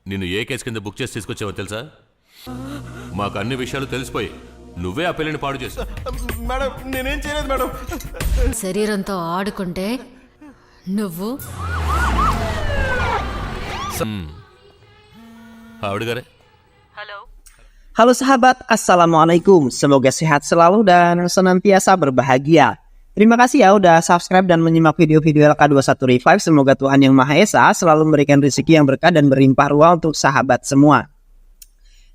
నిన్ను ఏ కేసు కింద బుక్ చేసి తీసుకొచ్చావో తెలుసా? మాకు అన్ని విషయాలు తెలిసిపోయి నువ్వే ఆ పిల్లని పాడు చేసావు. మేడం నేనేం చేయలేదు మేడం. శరీరంతో ఆడుకుంటే నువ్వు ఆవిడ గారే. Halo sahabat, Assalamualaikum. Semoga sehat selalu dan senantiasa berbahagia. Terima kasih ya udah subscribe dan menyimak video-video LK21 Revive. Semoga Tuhan Yang Maha Esa selalu memberikan rezeki yang berkah dan berlimpah ruah untuk sahabat semua.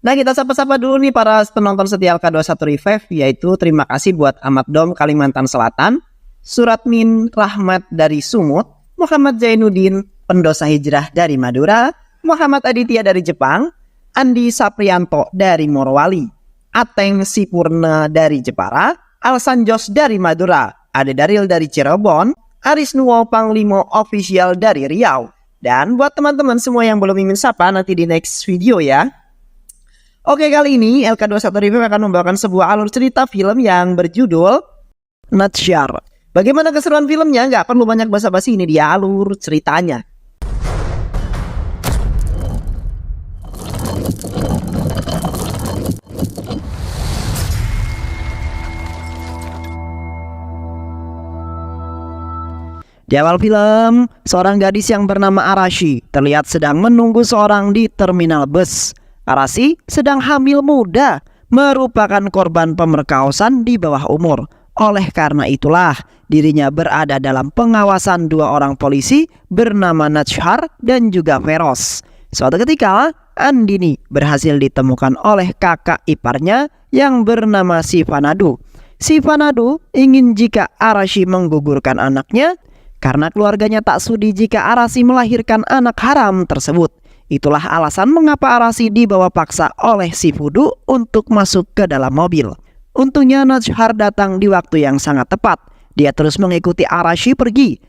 Nah, kita sapa-sapa dulu nih para penonton setia LK21 Revive, yaitu terima kasih buat Ahmad Dom Kalimantan Selatan, Suratmin Rahmat dari Sumut, Muhammad Zainuddin pendosa hijrah dari Madura, Muhammad Aditya dari Jepang, Andi Saprianto dari Morowali, Ateng Sipurna dari Jepara, Alsan Jos dari Madura, Ade Daril dari Cirebon, Aris Nuwo Panglimo Official dari Riau. Dan buat teman-teman semua yang belum ingin sapa, nanti di next video ya. Oke, kali ini LK21 Review akan membawakan sebuah alur cerita film yang berjudul Natsyar. Bagaimana keseruan filmnya? Nggak perlu banyak basa-basi, ini dia alur ceritanya. Di awal film, seorang gadis yang bernama Arashi terlihat sedang menunggu seorang di terminal bus. Arashi sedang hamil muda, merupakan korban pemerkosaan di bawah umur. Oleh karena itulah, dirinya berada dalam pengawasan dua orang polisi bernama Natsyar dan juga Feroz. Suatu ketika, Andini berhasil ditemukan oleh kakak iparnya yang bernama Sivanadu. Sivanadu ingin jika Arashi menggugurkan anaknya, karena keluarganya tak sudi jika Arashi melahirkan anak haram tersebut. Itulah alasan mengapa Arashi dibawa paksa oleh Sifudu untuk masuk ke dalam mobil. Untungnya Natsyar datang di waktu yang sangat tepat. Dia terus mengikuti Arashi pergi.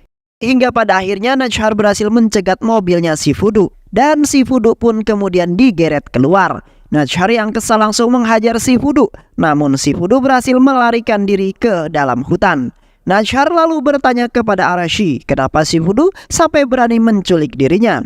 Hingga pada akhirnya Natsyar berhasil mencegat mobilnya Sifudu. Dan Sifudu pun kemudian digeret keluar. Natsyar yang kesal langsung menghajar Sifudu. Namun Sifudu berhasil melarikan diri ke dalam hutan. Natsyar lalu bertanya kepada Arashi kenapa Sifudu sampai berani menculik dirinya.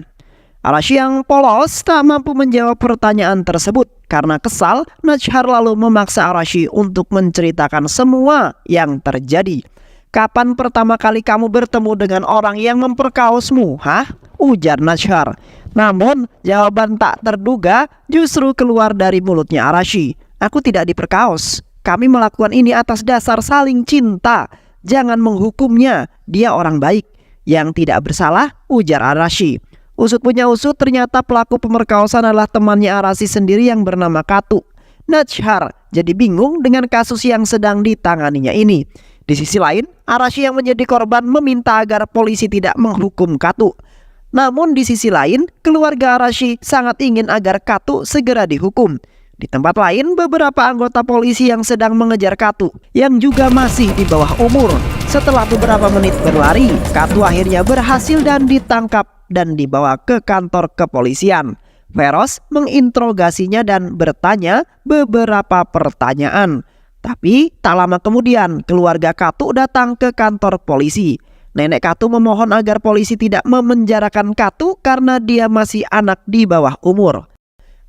Arashi yang polos tak mampu menjawab pertanyaan tersebut. Karena kesal, Natsyar lalu memaksa Arashi untuk menceritakan semua yang terjadi. Kapan pertama kali kamu bertemu dengan orang yang memperkaosmu? Hah? Ujar Natsyar. Namun jawaban tak terduga justru keluar dari mulutnya Arashi. Aku tidak diperkaos. Kami melakukan ini atas dasar saling cinta. Jangan menghukumnya, dia orang baik yang tidak bersalah, ujar Arashi. Usut punya usut, ternyata pelaku pemerkosaan adalah temannya Arashi sendiri yang bernama Katu. Natsyar jadi bingung dengan kasus yang sedang ditanganinya ini. Di sisi lain, Arashi yang menjadi korban meminta agar polisi tidak menghukum Katu. Namun di sisi lain, keluarga Arashi sangat ingin agar Katu segera dihukum. Di tempat lain, beberapa anggota polisi yang sedang mengejar Katu yang juga masih di bawah umur. Setelah beberapa menit berlari, Katu akhirnya berhasil dan ditangkap dan dibawa ke kantor kepolisian. Feroz menginterogasinya dan bertanya beberapa pertanyaan. Tapi tak lama kemudian, keluarga Katu datang ke kantor polisi. Nenek Katu memohon agar polisi tidak memenjarakan Katu karena dia masih anak di bawah umur.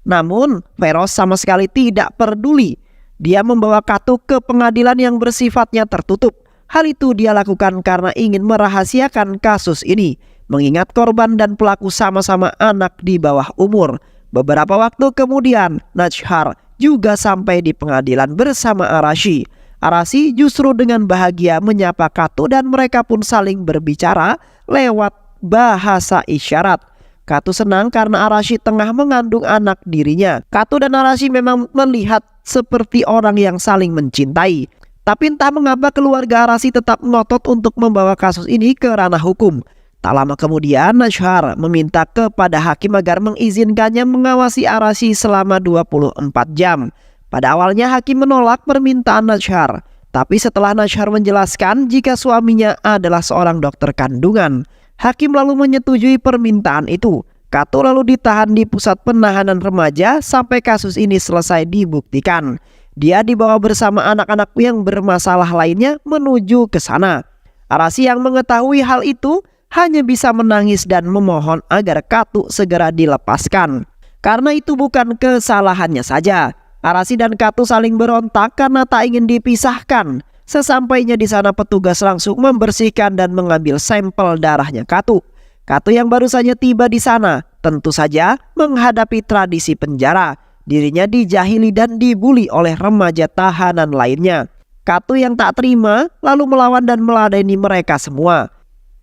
Namun, Feroz sama sekali tidak peduli. Dia membawa Katu ke pengadilan yang bersifatnya tertutup. Hal itu dia lakukan karena ingin merahasiakan kasus ini, mengingat korban dan pelaku sama-sama anak di bawah umur. Beberapa waktu kemudian, Natsyar juga sampai di pengadilan bersama Arashi. Arashi justru dengan bahagia menyapa Katu dan mereka pun saling berbicara lewat bahasa isyarat. Katu senang karena Arashi tengah mengandung anak dirinya. Katu dan Arashi memang melihat seperti orang yang saling mencintai. Tapi entah mengapa keluarga Arashi tetap ngotot untuk membawa kasus ini ke ranah hukum. Tak lama kemudian, Natsyar meminta kepada hakim agar mengizinkannya mengawasi Arashi selama 24 jam. Pada awalnya hakim menolak permintaan Natsyar. Tapi setelah Natsyar menjelaskan jika suaminya adalah seorang dokter kandungan, hakim lalu menyetujui permintaan itu. Katu lalu ditahan di pusat penahanan remaja sampai kasus ini selesai dibuktikan. Dia dibawa bersama anak-anak yang bermasalah lainnya menuju ke sana. Arashi yang mengetahui hal itu hanya bisa menangis dan memohon agar Katu segera dilepaskan. Karena itu bukan kesalahannya saja. Arasi dan Katu saling berontak karena tak ingin dipisahkan. Sesampainya di sana petugas langsung membersihkan dan mengambil sampel darahnya Katu. Katu yang baru saja tiba di sana tentu saja menghadapi tradisi penjara. Dirinya dijahili dan dibuli oleh remaja tahanan lainnya. Katu yang tak terima lalu melawan dan meladeni mereka semua.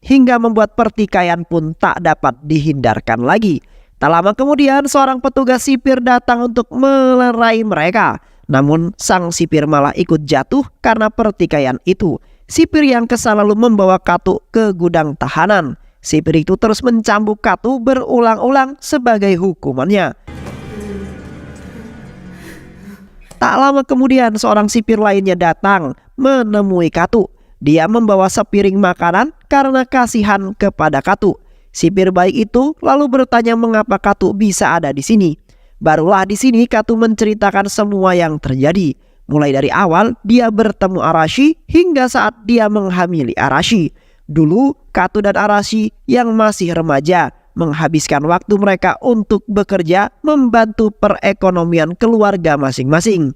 Hingga membuat pertikaian pun tak dapat dihindarkan lagi. Tak lama kemudian seorang petugas sipir datang untuk melerai mereka. Namun sang sipir malah ikut jatuh karena pertikaian itu. Sipir yang kesal lalu membawa Katu ke gudang tahanan. Sipir itu terus mencambuk Katu berulang-ulang sebagai hukumannya. Tak lama kemudian seorang sipir lainnya datang menemui Katu. Dia membawa sepiring makanan karena kasihan kepada Katu. Sipir baik itu lalu bertanya mengapa Katu bisa ada di sini. Barulah di sini Katu menceritakan semua yang terjadi. Mulai dari awal dia bertemu Arashi hingga saat dia menghamili Arashi. Dulu Katu dan Arashi yang masih remaja menghabiskan waktu mereka untuk bekerja membantu perekonomian keluarga masing-masing.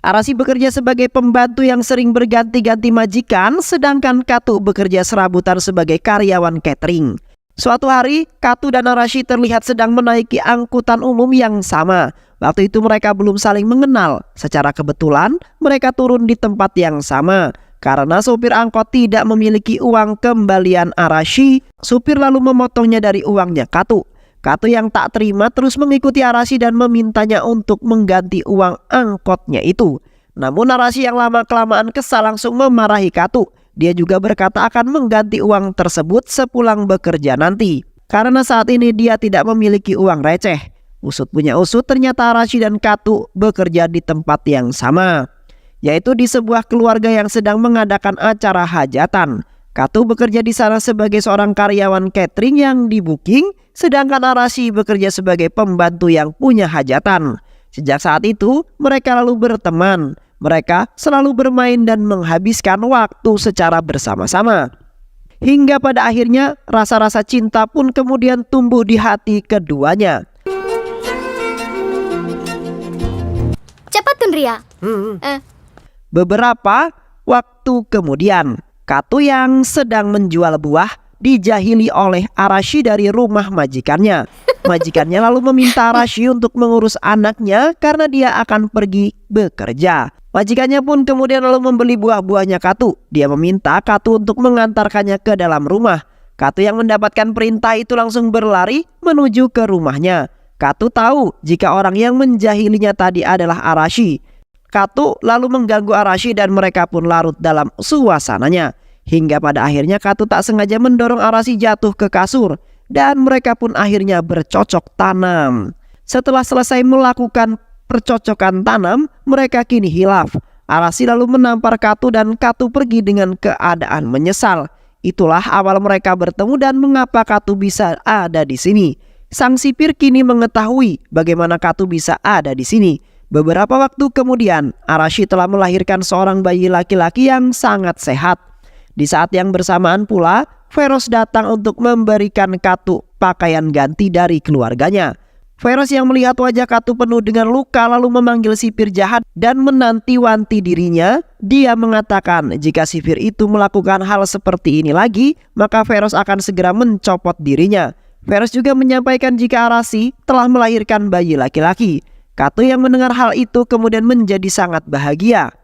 Arashi bekerja sebagai pembantu yang sering berganti-ganti majikan, sedangkan Katu bekerja serabutan sebagai karyawan catering. Suatu hari, Katu dan Arashi terlihat sedang menaiki angkutan umum yang sama. Waktu itu mereka belum saling mengenal. Secara kebetulan, mereka turun di tempat yang sama. Karena sopir angkot tidak memiliki uang kembalian Arashi, supir lalu memotongnya dari uangnya Katu. Katu yang tak terima terus mengikuti Arashi dan memintanya untuk mengganti uang angkotnya itu. Namun Arashi yang lama-kelamaan kesal langsung memarahi Katu. Dia juga berkata akan mengganti uang tersebut sepulang bekerja nanti. Karena saat ini dia tidak memiliki uang receh. Usut punya usut, ternyata Arashi dan Katu bekerja di tempat yang sama, yaitu di sebuah keluarga yang sedang mengadakan acara hajatan. Katu bekerja di sana sebagai seorang karyawan catering yang di-booking, sedangkan Arashi bekerja sebagai pembantu yang punya hajatan. Sejak saat itu, mereka lalu berteman. Mereka selalu bermain dan menghabiskan waktu secara bersama-sama. Hingga pada akhirnya, rasa-rasa cinta pun kemudian tumbuh di hati keduanya. Cepat Tunria. Beberapa waktu kemudian, Katu yang sedang menjual buah dijahili oleh Arashi dari rumah majikannya. Majikannya lalu meminta Arashi untuk mengurus anaknya karena dia akan pergi bekerja. Majikannya pun kemudian lalu membeli buah-buahnya Katu. Dia meminta Katu untuk mengantarkannya ke dalam rumah. Katu yang mendapatkan perintah itu langsung berlari menuju ke rumahnya. Katu tahu jika orang yang menjahilinya tadi adalah Arashi. Katu lalu mengganggu Arashi dan mereka pun larut dalam suasananya. Hingga pada akhirnya Katu tak sengaja mendorong Arashi jatuh ke kasur. Dan mereka pun akhirnya bercocok tanam. Setelah selesai melakukan percocokan tanam, mereka kini hilaf. Arashi lalu menampar Katu dan Katu pergi dengan keadaan menyesal. Itulah awal mereka bertemu dan mengapa Katu bisa ada di sini. Sang sipir kini mengetahui bagaimana Katu bisa ada di sini. Beberapa waktu kemudian, Arashi telah melahirkan seorang bayi laki-laki yang sangat sehat. Di saat yang bersamaan pula, Feros datang untuk memberikan Katu pakaian ganti dari keluarganya. Feros yang melihat wajah Katu penuh dengan luka lalu memanggil sipir jahat dan menanti-wanti dirinya. Dia mengatakan jika sipir itu melakukan hal seperti ini lagi, maka Feros akan segera mencopot dirinya. Feros juga menyampaikan jika Arashi telah melahirkan bayi laki-laki. Katu yang mendengar hal itu kemudian menjadi sangat bahagia.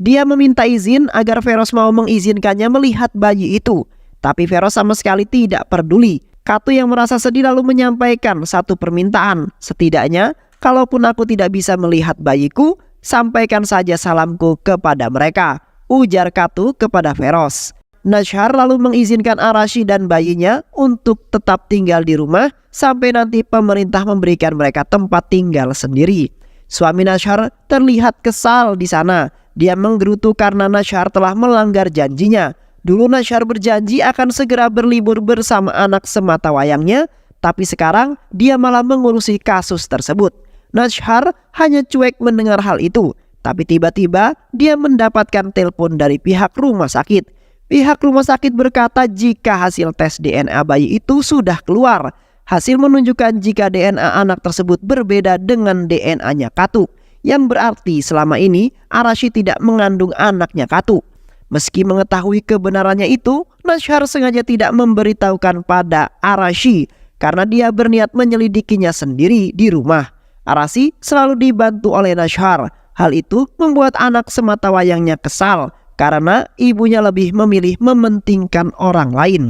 Dia meminta izin agar Feros mau mengizinkannya melihat bayi itu. Tapi Feros sama sekali tidak peduli. Katu yang merasa sedih lalu menyampaikan satu permintaan. Setidaknya, kalaupun aku tidak bisa melihat bayiku, sampaikan saja salamku kepada mereka, ujar Katu kepada Feros. Nashar lalu mengizinkan Arashi dan bayinya untuk tetap tinggal di rumah sampai nanti pemerintah memberikan mereka tempat tinggal sendiri. Suami Nashar terlihat kesal di sana. Dia menggerutu karena Nashar telah melanggar janjinya. Dulu Nashar berjanji akan segera berlibur bersama anak semata wayangnya, tapi sekarang dia malah mengurusi kasus tersebut. Nashar hanya cuek mendengar hal itu, tapi tiba-tiba dia mendapatkan telepon dari pihak rumah sakit. Pihak rumah sakit berkata jika hasil tes DNA bayi itu sudah keluar. Hasil menunjukkan jika DNA anak tersebut berbeda dengan DNA-nya Katu, yang berarti selama ini Arashi tidak mengandung anaknya Katu. Meski mengetahui kebenarannya itu, Nashar sengaja tidak memberitahukan pada Arashi karena dia berniat menyelidikinya sendiri di rumah. Arashi selalu dibantu oleh Nashar. Hal itu membuat anak sematawayangnya kesal karena ibunya lebih memilih mementingkan orang lain.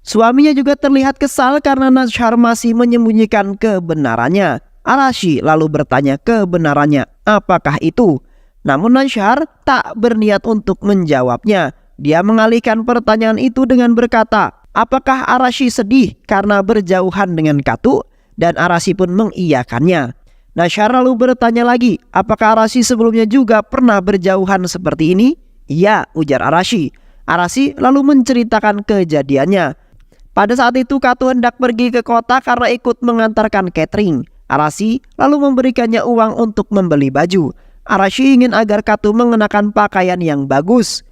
Suaminya juga terlihat kesal karena Nashar masih menyembunyikan kebenarannya. Arashi lalu bertanya kebenarannya apakah itu. Namun Nashar tak berniat untuk menjawabnya. Dia mengalihkan pertanyaan itu dengan berkata, apakah Arashi sedih karena berjauhan dengan Katu? Dan Arashi pun mengiyakannya. Nashar lalu bertanya lagi, apakah Arashi sebelumnya juga pernah berjauhan seperti ini? Iya, ujar Arashi. Arashi lalu menceritakan kejadiannya. Pada saat itu Katu hendak pergi ke kota karena ikut mengantarkan catering. Arashi lalu memberikannya uang untuk membeli baju. Arashi ingin agar Katu mengenakan pakaian yang bagus.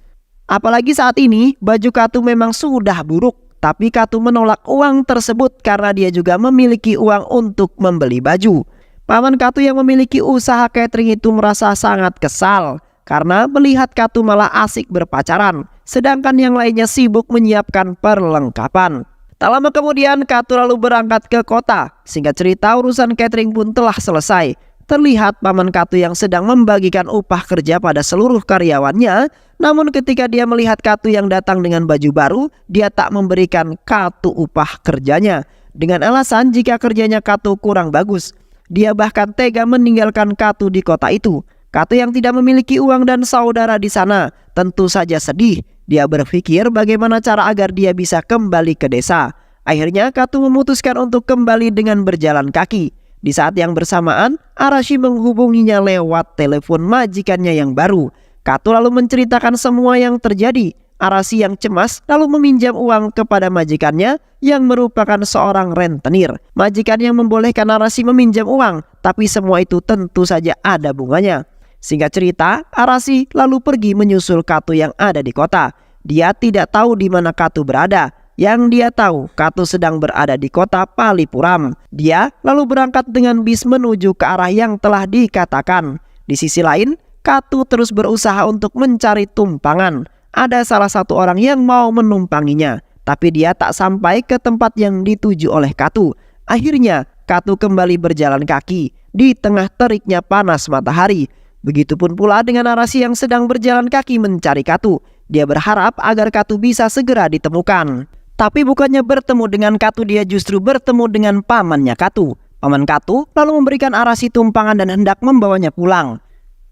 Apalagi saat ini baju Katu memang sudah buruk. Tapi Katu menolak uang tersebut karena dia juga memiliki uang untuk membeli baju. Paman Katu yang memiliki usaha catering itu merasa sangat kesal karena melihat Katu malah asik berpacaran, sedangkan yang lainnya sibuk menyiapkan perlengkapan. Tak lama kemudian Katu lalu berangkat ke kota. Singkat cerita urusan catering pun telah selesai. Terlihat paman Katu yang sedang membagikan upah kerja pada seluruh karyawannya. Namun ketika dia melihat Katu yang datang dengan baju baru, dia tak memberikan Katu upah kerjanya dengan alasan jika kerjanya Katu kurang bagus. Dia bahkan tega meninggalkan Katu di kota itu. Katu yang tidak memiliki uang dan saudara di sana tentu saja sedih. Dia berpikir bagaimana cara agar dia bisa kembali ke desa. Akhirnya Katu memutuskan untuk kembali dengan berjalan kaki. Di saat yang bersamaan, Arashi menghubunginya lewat telepon majikannya yang baru. Katu lalu menceritakan semua yang terjadi. Arashi yang cemas lalu meminjam uang kepada majikannya yang merupakan seorang rentenir. Majikan yang membolehkan Arashi meminjam uang, tapi semua itu tentu saja ada bunganya. Singkat cerita, Arashi lalu pergi menyusul Katu yang ada di kota. Dia tidak tahu di mana Katu berada. Yang dia tahu, Katu sedang berada di kota Palipuram. Dia lalu berangkat dengan bis menuju ke arah yang telah dikatakan. Di sisi lain, Katu terus berusaha untuk mencari tumpangan. Ada salah satu orang yang mau menumpanginya, tapi dia tak sampai ke tempat yang dituju oleh Katu. Akhirnya, Katu kembali berjalan kaki di tengah teriknya panas matahari. Begitupun pula dengan Arashi yang sedang berjalan kaki mencari Katu. Dia berharap agar Katu bisa segera ditemukan. Tapi bukannya bertemu dengan Katu, dia justru bertemu dengan pamannya Katu. Paman Katu lalu memberikan Arashi tumpangan dan hendak membawanya pulang.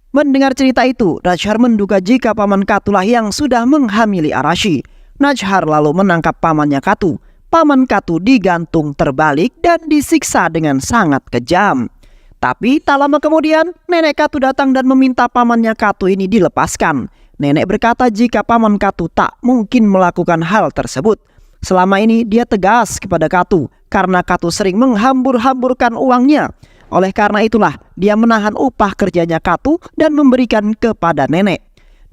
Mendengar cerita itu, Nashar menduga jika paman Katulah yang sudah menghamili Arashi. Nashar lalu menangkap pamannya Katu. Paman Katu digantung terbalik dan disiksa dengan sangat kejam. Tapi tak lama kemudian, nenek Katu datang dan meminta pamannya Katu ini dilepaskan. Nenek berkata jika paman Katu tak mungkin melakukan hal tersebut. Selama ini dia tegas kepada Katu karena Katu sering menghambur-hamburkan uangnya. Oleh karena itulah dia menahan upah kerjanya Katu dan memberikan kepada nenek.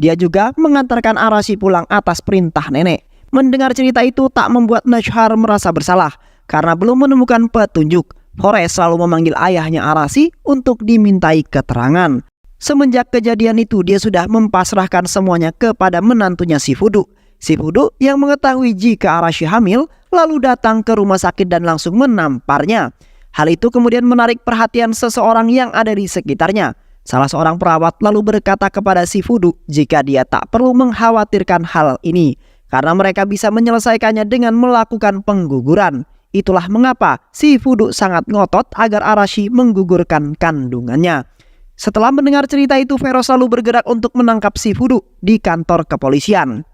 Dia juga mengantarkan Arashi pulang atas perintah nenek. Mendengar cerita itu tak membuat Nashar merasa bersalah karena belum menemukan petunjuk. Forest selalu memanggil ayahnya Arashi untuk dimintai keterangan. Semenjak kejadian itu dia sudah mempasrahkan semuanya kepada menantunya Shifudu. Shifudu yang mengetahui jika Arashi hamil lalu datang ke rumah sakit dan langsung menamparnya. Hal itu kemudian menarik perhatian seseorang yang ada di sekitarnya. Salah seorang perawat lalu berkata kepada Shifudu jika dia tak perlu mengkhawatirkan hal ini karena mereka bisa menyelesaikannya dengan melakukan pengguguran. Itulah mengapa Shifudu sangat ngotot agar Arashi menggugurkan kandungannya. Setelah mendengar cerita itu, Feroz lalu bergerak untuk menangkap Shifudu di kantor kepolisian.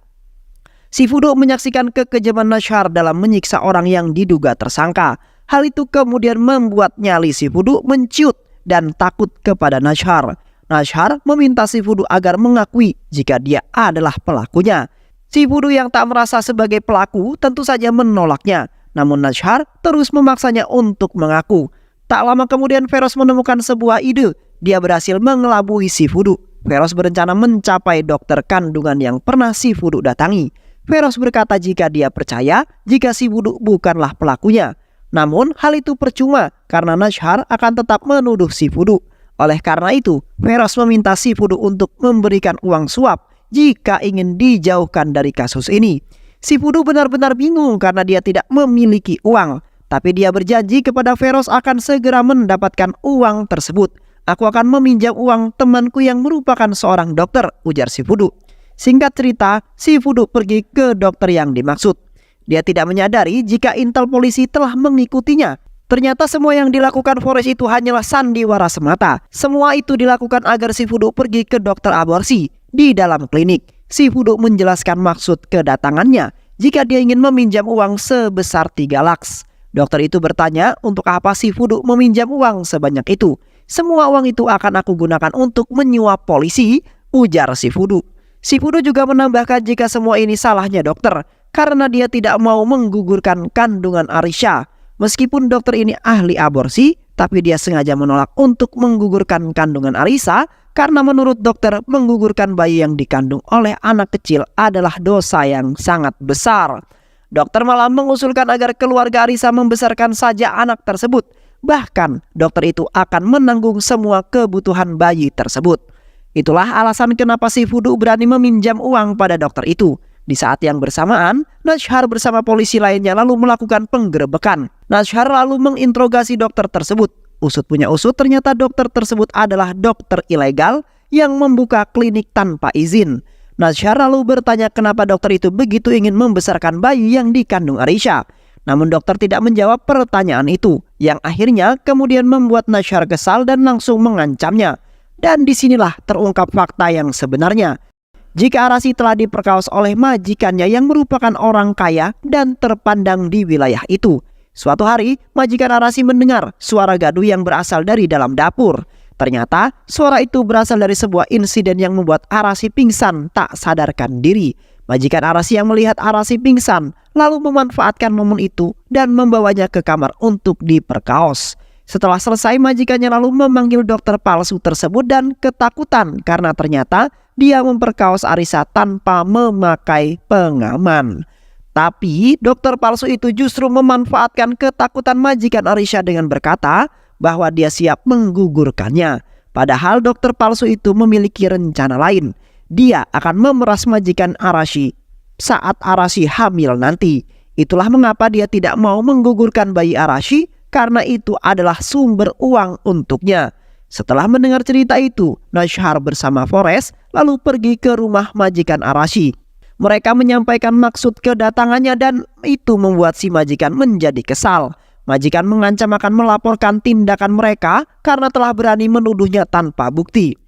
Shifudu menyaksikan kekejaman Nashar dalam menyiksa orang yang diduga tersangka. Hal itu kemudian membuat nyali Shifudu menciut dan takut kepada Nashar. Nashar meminta Shifudu agar mengakui jika dia adalah pelakunya. Shifudu yang tak merasa sebagai pelaku tentu saja menolaknya. Namun Nashar terus memaksanya untuk mengaku. Tak lama kemudian Feroz menemukan sebuah ide. Dia berhasil mengelabui Shifudu. Feros berencana mencapai dokter kandungan yang pernah si Fudu datangi. Feros berkata jika dia percaya jika si Fudu bukanlah pelakunya. Namun hal itu percuma karena Nashar akan tetap menuduh si Fudu. Oleh karena itu, Feros meminta si Fudu untuk memberikan uang suap jika ingin dijauhkan dari kasus ini. Si Fudu benar-benar bingung karena dia tidak memiliki uang. Tapi dia berjanji kepada Feros akan segera mendapatkan uang tersebut. Aku akan meminjam uang temanku yang merupakan seorang dokter, ujar si Fudu. Singkat cerita, si Fudu pergi ke dokter yang dimaksud. Dia tidak menyadari jika intel polisi telah mengikutinya. Ternyata semua yang dilakukan Forest itu hanyalah sandiwara semata. Semua itu dilakukan agar si Fudu pergi ke dokter aborsi. Di dalam klinik, si Fudu menjelaskan maksud kedatangannya jika dia ingin meminjam uang sebesar 3 lakhs. Dokter itu bertanya untuk apa si Fudu meminjam uang sebanyak itu. Semua uang itu akan aku gunakan untuk menyuap polisi, ujar si Fudu. Si Fudu juga menambahkan jika semua ini salahnya dokter karena dia tidak mau menggugurkan kandungan Arisha. Meskipun dokter ini ahli aborsi, tapi dia sengaja menolak untuk menggugurkan kandungan Arisa karena menurut dokter menggugurkan bayi yang dikandung oleh anak kecil adalah dosa yang sangat besar. Dokter malah mengusulkan agar keluarga Arisa membesarkan saja anak tersebut. Bahkan dokter itu akan menanggung semua kebutuhan bayi tersebut. Itulah alasan kenapa si Fudu berani meminjam uang pada dokter itu. Di saat yang bersamaan, Nashar bersama polisi lainnya lalu melakukan penggerebekan. Nashar lalu menginterogasi dokter tersebut. Usut punya usut, ternyata dokter tersebut adalah dokter ilegal yang membuka klinik tanpa izin. Nashar lalu bertanya kenapa dokter itu begitu ingin membesarkan bayi yang dikandung Arisha. Namun dokter tidak menjawab pertanyaan itu, yang akhirnya kemudian membuat Nashar kesal dan langsung mengancamnya. Dan disinilah terungkap fakta yang sebenarnya. Jika Arasi telah diperkaos oleh majikannya yang merupakan orang kaya dan terpandang di wilayah itu. Suatu hari, majikan Arasi mendengar suara gaduh yang berasal dari dalam dapur. Ternyata, suara itu berasal dari sebuah insiden yang membuat Arasi pingsan tak sadarkan diri. Majikan Arasi yang melihat Arasi pingsan lalu memanfaatkan momen itu dan membawanya ke kamar untuk diperkaos. Setelah selesai, majikannya lalu memanggil dokter palsu tersebut dan ketakutan karena ternyata dia memperkaos Arisa tanpa memakai pengaman. Tapi dokter palsu itu justru memanfaatkan ketakutan majikan Arisa dengan berkata bahwa dia siap menggugurkannya. Padahal dokter palsu itu memiliki rencana lain. Dia akan memeras majikan Arashi saat Arashi hamil nanti. Itulah mengapa dia tidak mau menggugurkan bayi Arashi karena itu adalah sumber uang untuknya. Setelah mendengar cerita itu, Nashar bersama Forest lalu pergi ke rumah majikan Arashi. Mereka menyampaikan maksud kedatangannya dan itu membuat si majikan menjadi kesal. Majikan mengancam akan melaporkan tindakan mereka karena telah berani menuduhnya tanpa bukti.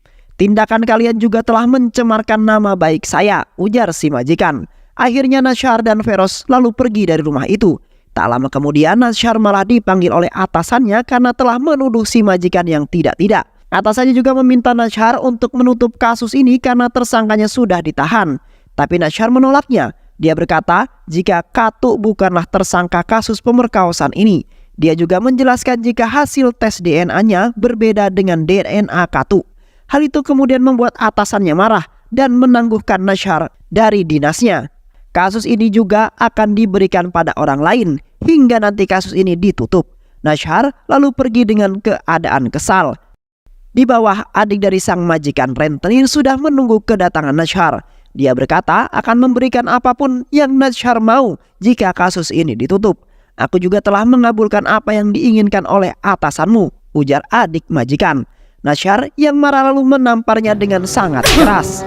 Tindakan kalian juga telah mencemarkan nama baik saya, ujar si majikan. Akhirnya Nashar dan Feros lalu pergi dari rumah itu. Tak lama kemudian Nashar malah dipanggil oleh atasannya karena telah menuduh si majikan yang tidak-tidak. Atasannya juga meminta Nashar untuk menutup kasus ini karena tersangkanya sudah ditahan. Tapi Nashar menolaknya. Dia berkata jika Katu bukanlah tersangka kasus pemerkosaan ini. Dia juga menjelaskan jika hasil tes DNA-nya berbeda dengan DNA Katu. Hal itu kemudian membuat atasannya marah dan menangguhkan Nashar dari dinasnya. Kasus ini juga akan diberikan pada orang lain hingga nanti kasus ini ditutup. Nashar lalu pergi dengan keadaan kesal. Di bawah, adik dari sang majikan rentenir sudah menunggu kedatangan Nashar. Dia berkata akan memberikan apapun yang Nashar mau jika kasus ini ditutup. Aku juga telah mengabulkan apa yang diinginkan oleh atasanmu, ujar adik majikan. Nashar yang marah lalu menamparnya dengan sangat keras.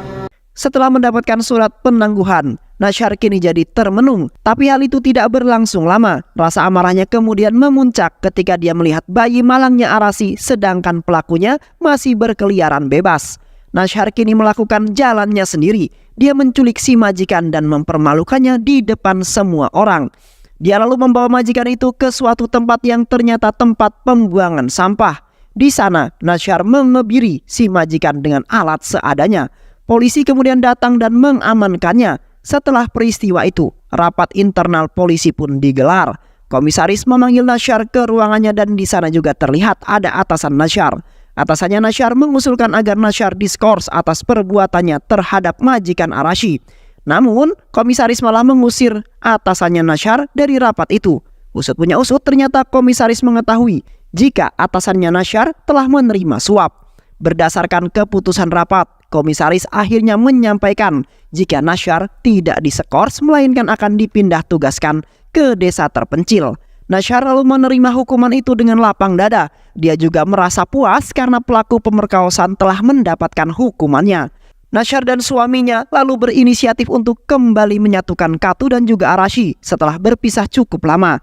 Setelah mendapatkan surat penangguhan, Nashar kini jadi termenung. Tapi hal itu tidak berlangsung lama. Rasa amarahnya kemudian memuncak ketika dia melihat bayi malangnya Arasi sedangkan pelakunya masih berkeliaran bebas. Nashar kini melakukan jalannya sendiri. Dia menculik si majikan dan mempermalukannya di depan semua orang. Dia lalu membawa majikan itu ke suatu tempat yang ternyata tempat pembuangan sampah. Di sana, Nashar mengebiri si majikan dengan alat seadanya. Polisi kemudian datang dan mengamankannya. Setelah peristiwa itu, rapat internal polisi pun digelar. Komisaris memanggil Nashar ke ruangannya dan di sana juga terlihat ada atasan Nashar. Atasannya Nasyar mengusulkan agar Nasyar diskors atas perbuatannya terhadap majikan Arashi. Namun, komisaris malah mengusir atasannya Nasyar dari rapat itu. Usut punya usut, ternyata komisaris mengetahui jika atasannya Nasyar telah menerima suap. Berdasarkan keputusan rapat, komisaris akhirnya menyampaikan jika Nasyar tidak diskors melainkan akan dipindah tugaskan ke desa terpencil. Nasyar lalu menerima hukuman itu dengan lapang dada. Dia juga merasa puas karena pelaku pemerkosaan telah mendapatkan hukumannya. Nasyar dan suaminya lalu berinisiatif untuk kembali menyatukan Katu dan juga Arashi setelah berpisah cukup lama.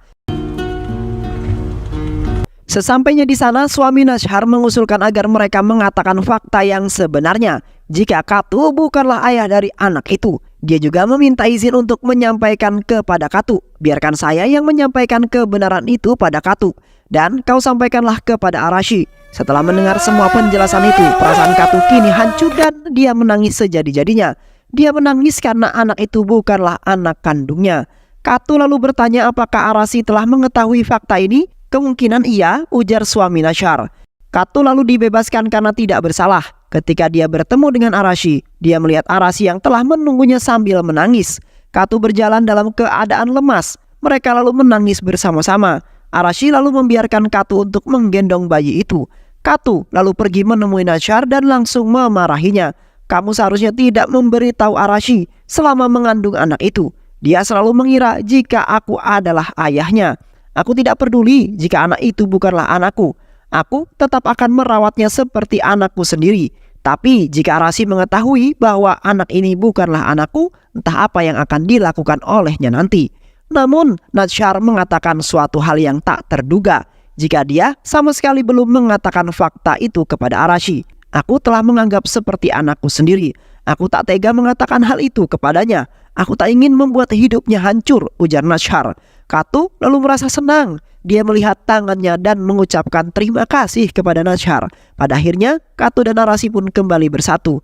Sesampainya di sana, suami Nasyar mengusulkan agar mereka mengatakan fakta yang sebenarnya. Jika Katu bukanlah ayah dari anak itu, dia juga meminta izin untuk menyampaikan kepada Katu. Biarkan saya yang menyampaikan kebenaran itu pada Katu, dan kau sampaikanlah kepada Arashi. Setelah mendengar semua penjelasan itu, perasaan Katu kini hancur dan dia menangis sejadi-jadinya. Dia menangis karena anak itu bukanlah anak kandungnya. Katu lalu bertanya apakah Arashi telah mengetahui fakta ini. Kemungkinan iya, ujar suami Nasyar. Katu lalu dibebaskan karena tidak bersalah. Ketika dia bertemu dengan Arashi, dia melihat Arashi yang telah menunggunya sambil menangis. Katu berjalan dalam keadaan lemas. Mereka lalu menangis bersama-sama. Arashi lalu membiarkan Katu untuk menggendong bayi itu. Katu lalu pergi menemui Nasyar dan langsung memarahinya. Kamu seharusnya tidak memberitahu Arashi selama mengandung anak itu. Dia selalu mengira jika aku adalah ayahnya. Aku tidak peduli jika anak itu bukanlah anakku. Aku tetap akan merawatnya seperti anakku sendiri. Tapi jika Arashi mengetahui bahwa anak ini bukanlah anakku, entah apa yang akan dilakukan olehnya nanti. Namun, Nasyar mengatakan suatu hal yang tak terduga. Jika dia sama sekali belum mengatakan fakta itu kepada Arashi. Aku telah menganggap seperti anakku sendiri. Aku tak tega mengatakan hal itu kepadanya. Aku tak ingin membuat hidupnya hancur, ujar Nasyar. Katu lalu merasa senang. Dia melihat tangannya dan mengucapkan terima kasih kepada Nasyar. Pada akhirnya, Katu dan Arashi pun kembali bersatu.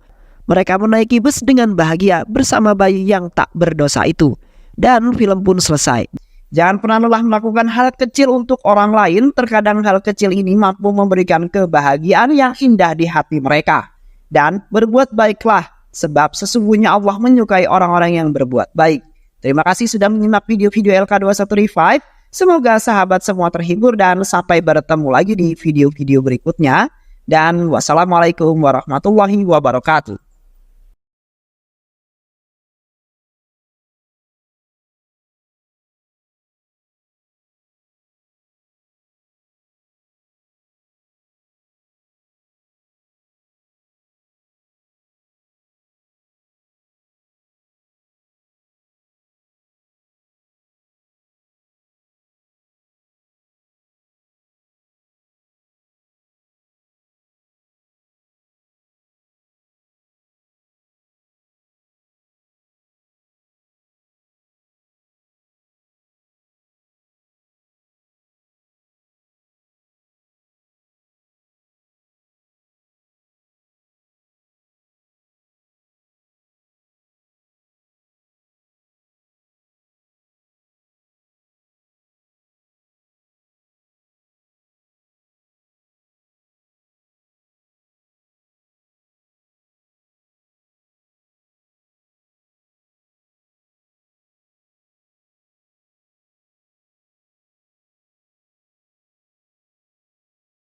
Mereka menaiki bus dengan bahagia bersama bayi yang tak berdosa itu. Dan film pun selesai. Jangan pernah lelah melakukan hal kecil untuk orang lain. Terkadang hal kecil ini mampu memberikan kebahagiaan yang indah di hati mereka. Dan berbuat baiklah, sebab sesungguhnya Allah menyukai orang-orang yang berbuat baik. Terima kasih sudah menyimak video-video LK21 Revive. Semoga sahabat semua terhibur dan sampai bertemu lagi di video-video berikutnya. Dan wassalamualaikum warahmatullahi wabarakatuh.